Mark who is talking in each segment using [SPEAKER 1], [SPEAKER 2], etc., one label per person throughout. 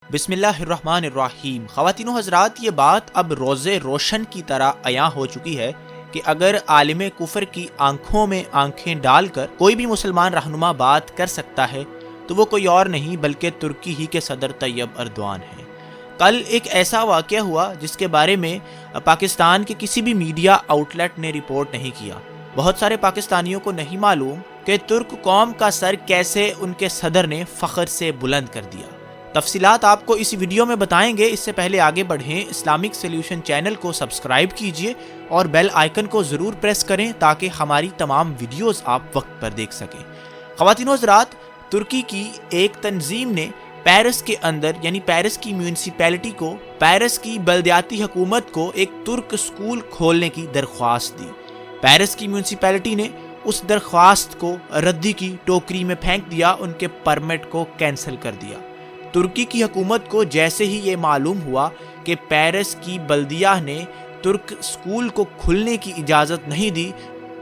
[SPEAKER 1] بسم اللہ الرحمن الرحیم۔ خواتین و حضرات، یہ بات اب روز روشن کی طرح عیاں ہو چکی ہے کہ اگر عالم کفر کی آنکھوں میں آنکھیں ڈال کر کوئی بھی مسلمان رہنما بات کر سکتا ہے تو وہ کوئی اور نہیں بلکہ ترکی ہی کے صدر طیب ایردوان ہیں۔ کل ایک ایسا واقعہ ہوا جس کے بارے میں پاکستان کے کسی بھی میڈیا آؤٹ لیٹ نے رپورٹ نہیں کیا۔ بہت سارے پاکستانیوں کو نہیں معلوم کہ ترک قوم کا سر کیسے ان کے صدر نے فخر سے بلند کر دیا۔ تفصیلات آپ کو اسی ویڈیو میں بتائیں گے۔ اس سے پہلے آگے بڑھیں، اسلامک سلیوشن چینل کو سبسکرائب کیجئے اور بیل آئیکن کو ضرور پریس کریں تاکہ ہماری تمام ویڈیوز آپ وقت پر دیکھ سکیں۔ خواتین و حضرات، ترکی کی ایک تنظیم نے پیرس کے اندر یعنی پیرس کی میونسپیلٹی کو، پیرس کی بلدیاتی حکومت کو ایک ترک اسکول کھولنے کی درخواست دی۔ پیرس کی میونسپیلٹی نے اس درخواست کو ردی کی ٹوکری میں پھینک دیا، ان کے پرمٹ کو کینسل کر دیا۔ ترکی کی حکومت کو جیسے ہی یہ معلوم ہوا کہ پیرس کی بلدیہ نے ترک اسکول کو کھلنے کی اجازت نہیں دی،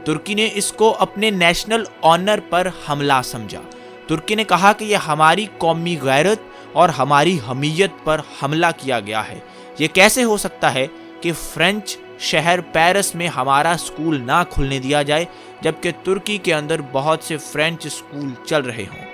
[SPEAKER 1] ترکی نے اس کو اپنے نیشنل آنر پر حملہ سمجھا۔ ترکی نے کہا کہ یہ ہماری قومی غیرت اور ہماری حمیت پر حملہ کیا گیا ہے۔ یہ کیسے ہو سکتا ہے کہ فرینچ شہر پیرس میں ہمارا اسکول نہ کھلنے دیا جائے جبکہ ترکی کے اندر بہت سے فرینچ اسکول چل رہے ہوں۔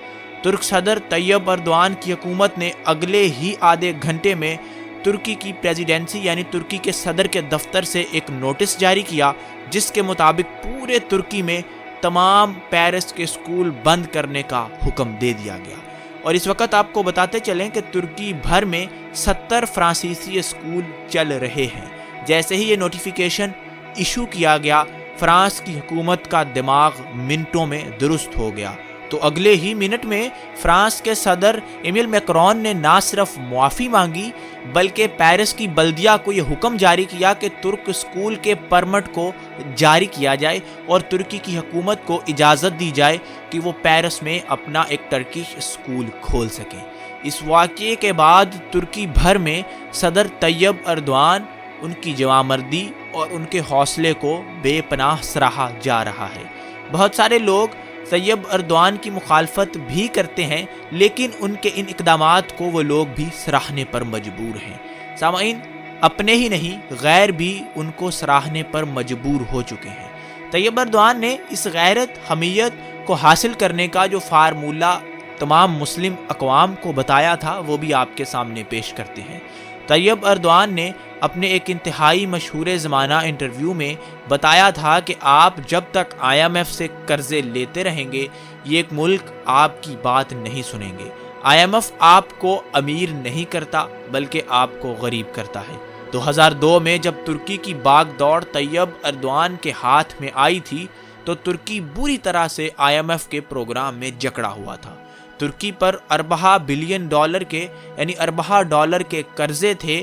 [SPEAKER 1] ترک صدر طیب ایردوان کی حکومت نے اگلے ہی آدھے گھنٹے میں ترکی کی پریزیڈنسی یعنی ترکی کے صدر کے دفتر سے ایک نوٹس جاری کیا جس کے مطابق پورے ترکی میں تمام پیرس کے اسکول بند کرنے کا حکم دے دیا گیا۔ اور اس وقت آپ کو بتاتے چلیں کہ ترکی بھر میں 70 فرانسیسی اسکول چل رہے ہیں۔ جیسے ہی یہ نوٹیفیکیشن ایشو کیا گیا، فرانس کی حکومت کا دماغ منٹوں میں درست ہو گیا۔ تو اگلے ہی منٹ میں فرانس کے صدر ایمیل میکرون نے نہ صرف معافی مانگی بلکہ پیرس کی بلدیہ کو یہ حکم جاری کیا کہ ترک اسکول کے پرمٹ کو جاری کیا جائے اور ترکی کی حکومت کو اجازت دی جائے کہ وہ پیرس میں اپنا ایک ٹرکش اسکول کھول سکیں۔ اس واقعے کے بعد ترکی بھر میں صدر طیب ایردوان، ان کی جوانمردی اور ان کے حوصلے کو بے پناہ سراہا جا رہا ہے۔ بہت سارے لوگ طیب ایردوان کی مخالفت بھی کرتے ہیں لیکن ان کے ان اقدامات کو وہ لوگ بھی سراہنے پر مجبور ہیں۔ سامعین، اپنے ہی نہیں غیر بھی ان کو سراہنے پر مجبور ہو چکے ہیں۔ طیب ایردوان نے اس غیرت حمیت کو حاصل کرنے کا جو فارمولہ تمام مسلم اقوام کو بتایا تھا وہ بھی آپ کے سامنے پیش کرتے ہیں۔ طیب ایردوان نے اپنے ایک انتہائی مشہور زمانہ انٹرویو میں بتایا تھا کہ آپ جب تک IMF سے قرضے لیتے رہیں گے یہ ایک ملک آپ کی بات نہیں سنیں گے۔ IMF آپ کو امیر نہیں کرتا بلکہ آپ کو غریب کرتا ہے۔ 2002 میں جب ترکی کی باغ دوڑ طیب ایردوان کے ہاتھ میں آئی تھی تو ترکی بری طرح سے IMF کے پروگرام میں جکڑا ہوا تھا۔ ترکی پر اربع بلین ڈالر کے یعنی اربع ڈالر کے قرضے تھے،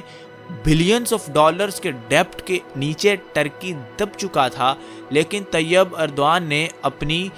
[SPEAKER 1] بلینز آف ڈالرز کے ڈیپٹ کے نیچے ترکی دب چکا تھا، لیکن طیب ایردوان نے اپنی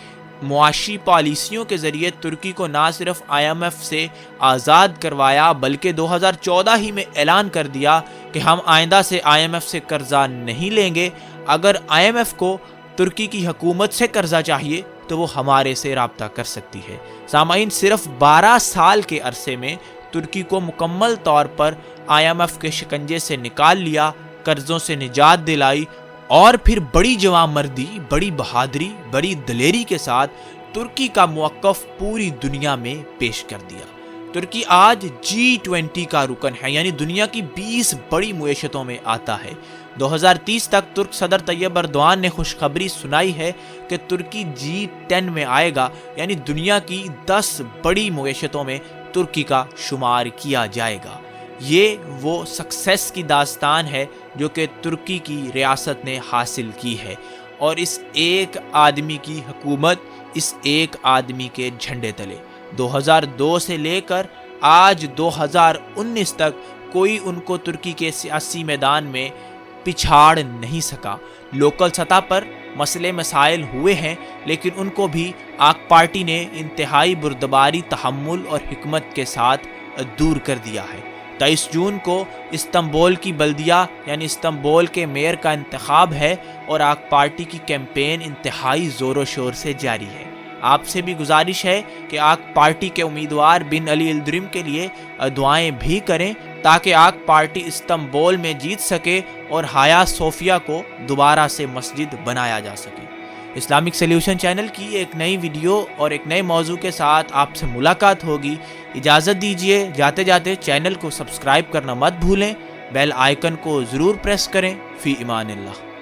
[SPEAKER 1] معاشی پالیسیوں کے ذریعے ترکی کو نہ صرف IMF سے آزاد کروایا بلکہ 2014 ہی میں اعلان کر دیا کہ ہم آئندہ سے IMF سے قرضہ نہیں لیں گے۔ اگر IMF کو ترکی کی حکومت سے قرضہ چاہیے تو وہ ہمارے سے رابطہ کر سکتی ہے۔ سامعین، صرف 12 سال کے عرصے میں ترکی کو مکمل طور پر IMF کے شکنجے سے نکال لیا، قرضوں سے نجات دلائی اور پھر بڑی جوانمردی، بڑی بہادری، بڑی دلیری کے ساتھ ترکی کا موقف پوری دنیا میں پیش کر دیا۔ ترکی آج G20 کا رکن ہے یعنی دنیا کی 20 بڑی معیشتوں میں آتا ہے۔ 2030 تک ترک صدر طیب ایردوان نے خوشخبری سنائی ہے کہ ترکی G10 میں آئے گا یعنی دنیا کی 10 بڑی معیشتوں میں ترکی کا شمار کیا جائے گا۔ یہ وہ سکسیس کی داستان ہے جو کہ ترکی کی ریاست نے حاصل کی ہے، اور اس ایک آدمی کی حکومت، اس ایک آدمی کے جھنڈے تلے 2002 سے لے کر آج 2019 تک کوئی ان کو ترکی کے سیاسی میدان میں پچھاڑ نہیں سکا۔ لوکل سطح پر مسئلے مسائل ہوئے ہیں لیکن ان کو بھی آک پارٹی نے انتہائی بردباری، تحمل اور حکمت کے ساتھ دور کر دیا ہے۔ 23 جون کو استنبول کی بلدیہ یعنی استنبول کے میئر کا انتخاب ہے اور آک پارٹی کی کیمپین انتہائی زور و شور سے جاری ہے۔ آپ سے بھی گزارش ہے کہ آک پارٹی کے امیدوار بن علی الدرم کے لیے دعائیں بھی کریں تاکہ آک پارٹی استنبول میں جیت سکے اور ہایا صوفیہ کو دوبارہ سے مسجد بنایا جا سکے۔ اسلامک سلیوشن چینل کی ایک نئی ویڈیو اور ایک نئے موضوع کے ساتھ آپ سے ملاقات ہوگی۔ اجازت دیجیے، جاتے جاتے چینل کو سبسکرائب کرنا مت بھولیں، بیل آئیکن کو ضرور پریس کریں۔ فی امان اللہ۔